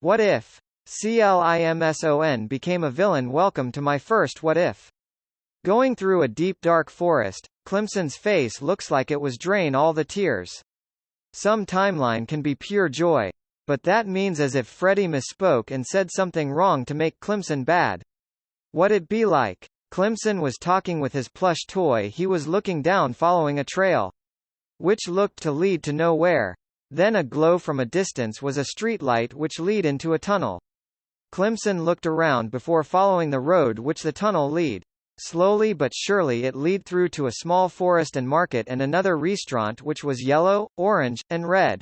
What if Climson became a villain? Welcome to my first what if. Going through a deep dark forest, Climson's face looks like it was drain all the tears. Some timeline can be pure joy, but that means as if Freddy misspoke and said something wrong to make Climson bad. What it be like? Climson was talking with his plush toy. He was looking down following a trail, which looked to lead to nowhere. Then a glow from a distance was a streetlight which lead into a tunnel. Climson looked around before following the road which the tunnel lead. Slowly but surely it lead through to a small forest and market and another restaurant which was yellow, orange, and red.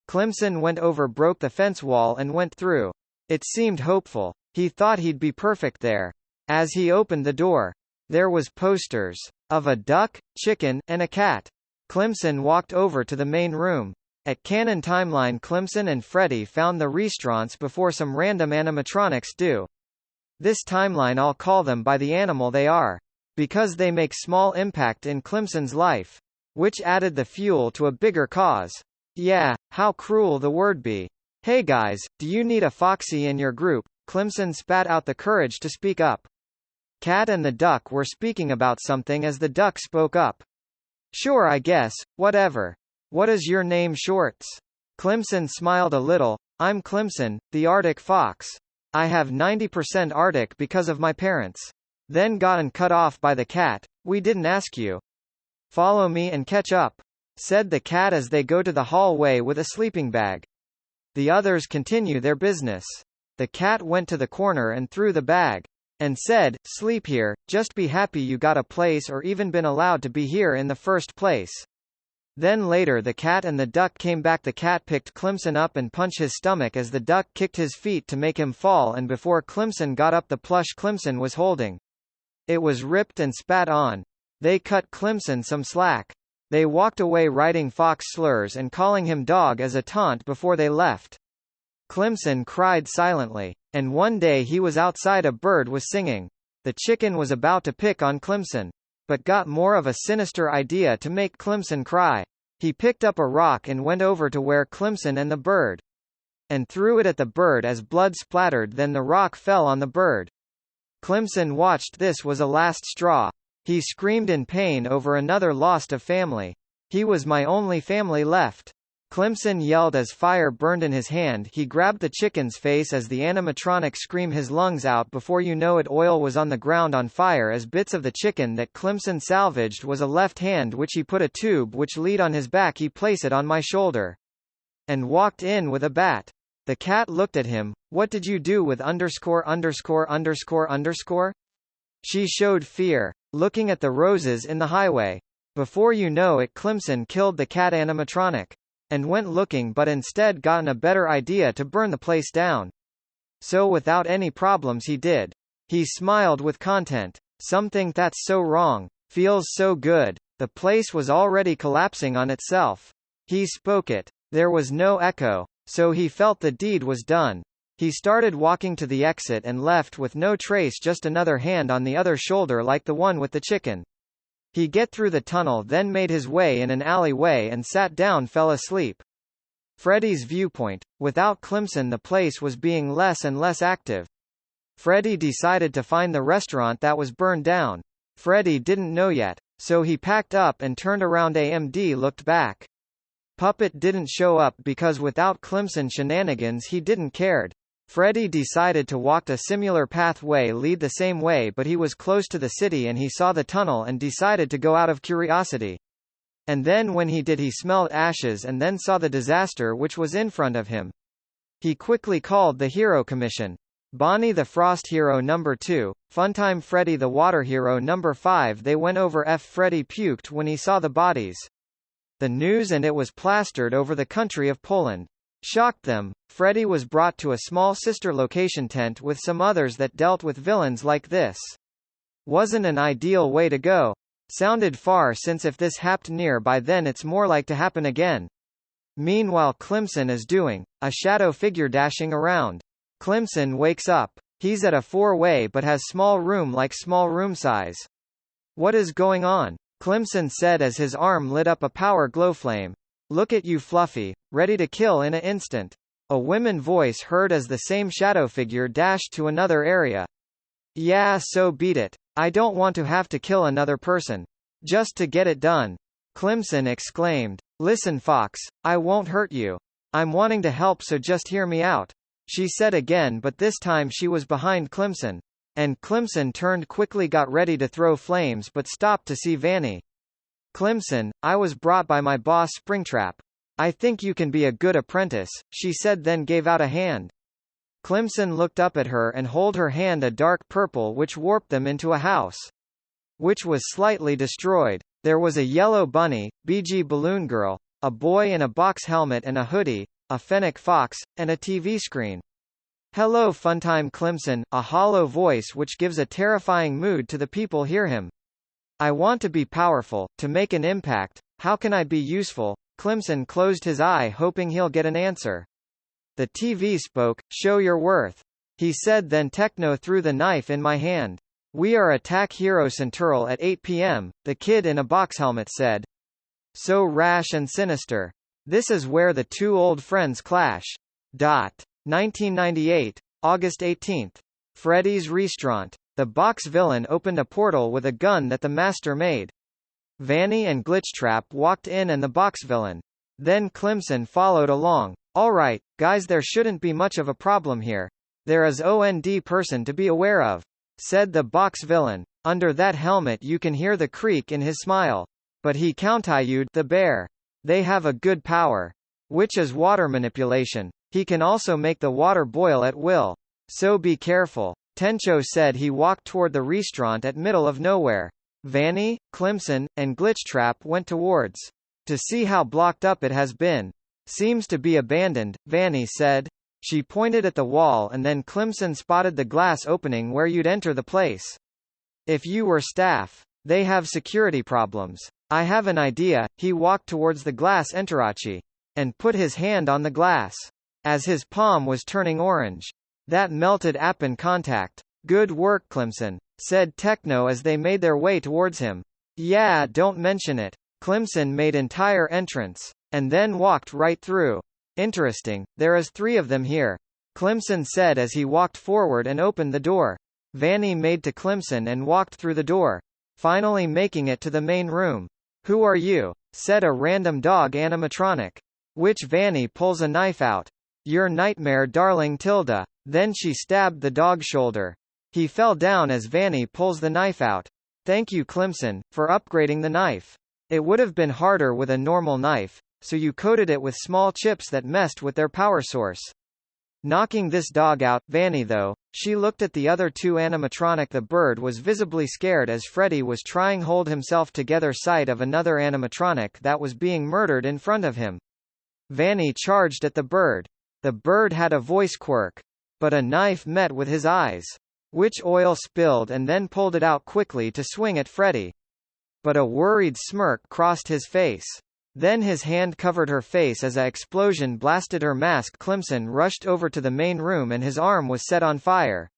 Climson went over, broke the fence wall and went through. It seemed hopeful. He thought he'd be perfect there. As he opened the door, there was posters of a duck, chicken, and a cat. Climson walked over to the main room. At Canon Timeline, Climson and Freddy found the restaurants before some random animatronics do. This timeline, I'll call them by the animal they are, because they make small impact in Climson's life, which added the fuel to a bigger cause. Yeah, how cruel the word be. Hey guys, do you need a foxy in your group? Climson spat out the courage to speak up. Cat and the duck were speaking about something as the duck spoke up. Sure, I guess, whatever. What is your name, Shorts? Climson smiled a little. I'm Climson, the Arctic fox. I have 90% Arctic because of my parents. Then gotten cut off by the cat. We didn't ask you. Follow me and catch up, said the cat as they go to the hallway with a sleeping bag. The others continue their business. The cat went to the corner and threw the bag, and said, sleep here, just be happy you got a place or even been allowed to be here in the first place. Then later the cat and the duck came back. The cat picked Climson up and punched his stomach as the duck kicked his feet to make him fall, and before Climson got up the plush Climson was holding, it was ripped and spat on. They cut Climson some slack. They walked away writing fox slurs and calling him dog as a taunt before they left. Climson cried silently, and one day he was outside, a bird was singing. The chicken was about to pick on Climson, but got more of a sinister idea to make Climson cry. He picked up a rock and went over to where Climson and the bird, and threw it at the bird as blood splattered. Then the rock fell on the bird. Climson watched. This was a last straw. He screamed in pain over another lost of family. He was my only family left. Climson yelled as fire burned in his hand. He grabbed the chicken's face as the animatronic screamed his lungs out. Before you know it, oil was on the ground on fire as bits of the chicken that Climson salvaged was a left hand which he put a tube which lead on his back. He placed it on my shoulder and walked in with a bat. The cat looked at him. What did you do with underscore? She showed fear, looking at the roses in the highway. Before you know it, Climson killed the cat animatronic and went looking, but instead gotten a better idea to burn the place down. So without any problems he did. He smiled with content. Some think that's so wrong. Feels so good. The place was already collapsing on itself. He spoke it. There was no echo, so he felt the deed was done. He started walking to the exit and left with no trace, just another hand on the other shoulder like the one with the chicken. He get through the tunnel, then made his way in an alleyway and sat down, fell asleep. Freddy's viewpoint. Without Climson, the place was being less and less active. Freddy decided to find the restaurant that was burned down. Freddy didn't know yet, so he packed up and turned around. AMD looked back. Puppet didn't show up because without Climson shenanigans he didn't cared. Freddy decided to walk a similar pathway, lead the same way, but he was close to the city and he saw the tunnel and decided to go out of curiosity. And then when he did, he smelled ashes and then saw the disaster which was in front of him. He quickly called the Hero Commission. Bonnie the Frost Hero number 2, Funtime Freddy the Water Hero number 5. They went over. Freddy puked when he saw the bodies. The news, and it was plastered over the country of Poland. Shocked them. Freddy was brought to a small sister location tent with some others that dealt with villains like this. Wasn't an ideal way to go. Sounded far, since if this happened nearby then it's more like to happen again. Meanwhile Climson is doing a shadow figure dashing around. Climson wakes up. He's at a 4-way but has small room, like small room size. What is going on? Climson said as his arm lit up a power glow flame. Look at you, Fluffy, ready to kill in an instant. A woman voice heard as the same shadow figure dashed to another area. Yeah, so beat it. I don't want to have to kill another person. Just to get it done. Climson exclaimed. Listen, Fox, I won't hurt you. I'm wanting to help, so just hear me out. She said again, but this time she was behind Climson. And Climson turned quickly, got ready to throw flames, but stopped to see Vanny. Climson, I was brought by my boss Springtrap. I think you can be a good apprentice, she said, then gave out a hand. Climson looked up at her and held her hand a dark purple, which warped them into a house, which was slightly destroyed. There was a yellow bunny, BG balloon girl, a boy in a box helmet and a hoodie, a fennec fox, and a TV screen. Hello Funtime Climson, a hollow voice which gives a terrifying mood to the people hear him. I want to be powerful, to make an impact. How can I be useful? Climson closed his eye, hoping he'll get an answer. The TV spoke, show your worth. He said, then Techno threw the knife in my hand. We are Attack Hero Central at 8 p.m., the kid in a box helmet said. So rash and sinister. This is where the two old friends clash. 1998, August 18. Freddy's Restaurant. The box villain opened a portal with a gun that the master made. Vanny and Glitchtrap walked in and the box villain. Then Climson followed along. Alright, guys, there shouldn't be much of a problem here. There is OND person to be aware of, said the box villain. Under that helmet you can hear the creak in his smile. But he counter-used the bear. They have a good power, which is water manipulation. He can also make the water boil at will. So be careful. Tencho said. He walked toward the restaurant at middle of nowhere. Vanny, Climson, and Glitchtrap went towards to see how blocked up it has been. Seems to be abandoned, Vanny said. She pointed at the wall, and then Climson spotted the glass opening where you'd enter the place. If you were staff, they have security problems. I have an idea. He walked towards the glass enterachi and put his hand on the glass. As his palm was turning orange, that melted up in contact. Good work, Climson, said Techno as they made their way towards him. Yeah, don't mention it. Climson made entire entrance, and then walked right through. Interesting, there is 3 of them here, Climson said as he walked forward and opened the door. Vanny made to Climson and walked through the door, finally making it to the main room. Who are you? Said a random dog animatronic. Which Vanny pulls a knife out. Your nightmare darling Tilda. Then she stabbed the dog's shoulder. He fell down as Vanny pulls the knife out. Thank you, Climson, for upgrading the knife. It would have been harder with a normal knife, so you coated it with small chips that messed with their power source. Knocking this dog out, Vanny though, she looked at the other 2 animatronic. The bird was visibly scared as Freddy was trying hold himself together sight of another animatronic that was being murdered in front of him. Vanny charged at the bird. The bird had a voice quirk, but a knife met with his eyes, which oil spilled, and then pulled it out quickly to swing at Freddy. But a worried smirk crossed his face. Then his hand covered her face as an explosion blasted her mask. Climson rushed over to the main room and his arm was set on fire,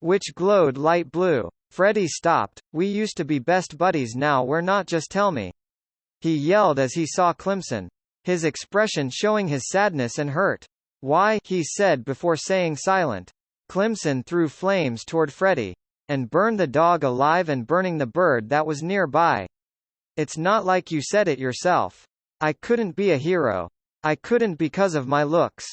which glowed light blue. Freddy stopped. We used to be best buddies, now we're not, just tell me. He yelled as he saw Climson, his expression showing his sadness and hurt. Why? He said before saying silent. Climson threw flames toward Freddy and burned the dog alive and burning the bird that was nearby. It's not like you said it yourself. I couldn't be a hero. I couldn't because of my looks.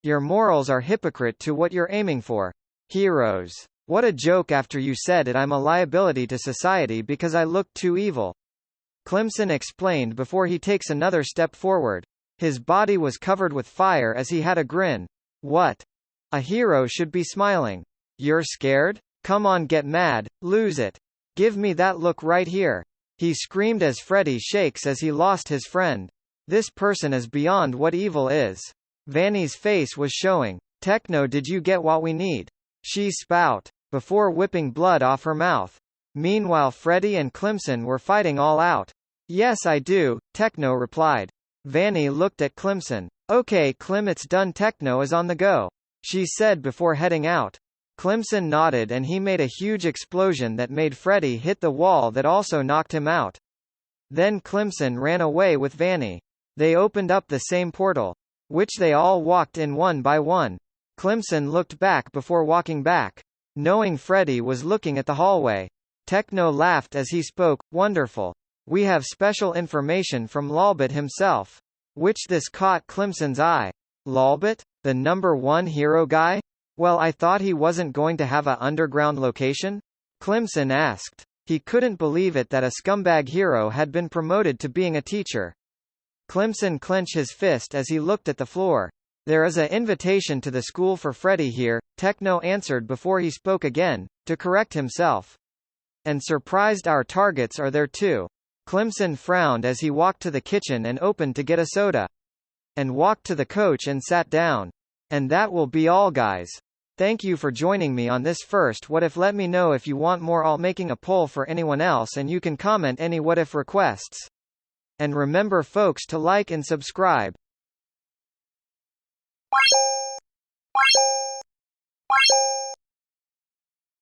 Your morals are hypocrite to what you're aiming for. Heroes. What a joke. After you said it, I'm a liability to society because I look too evil. Climson explained before he takes another step forward. His body was covered with fire as he had a grin. What? A hero should be smiling. You're scared? Come on, get mad, lose it. Give me that look right here. He screamed as Freddy shakes as he lost his friend. This person is beyond what evil is. Vanny's face was showing. Techno, did you get what we need? She spout, before whipping blood off her mouth. Meanwhile, Freddy and Climson were fighting all out. Yes, I do, Techno replied. Vanny looked at Climson. Okay, Clim, it's done. Techno is on the go, she said before heading out. Climson nodded and he made a huge explosion that made Freddy hit the wall that also knocked him out. Then Climson ran away with Vanny. They opened up the same portal. which they all walked in one by one. Climson looked back before walking back, knowing Freddy was looking at the hallway. Techno laughed as he spoke, "Wonderful. We have special information from Lolbit himself." Which this caught Climson's eye. Lolbit? The #1 hero guy? Well, I thought he wasn't going to have a underground location? Climson asked. He couldn't believe it that a scumbag hero had been promoted to being a teacher. Climson clenched his fist as he looked at the floor. "There is an invitation to the school for Freddy here," Techno answered before he spoke again, to correct himself. "And surprised our targets are there too." Climson frowned as he walked to the kitchen and opened to get a soda. And walked to the coach and sat down. And that will be all, guys. Thank you for joining me on this first What If. Let me know if you want more. I'll making a poll for anyone else, and you can comment any What If requests. And remember folks to like and subscribe.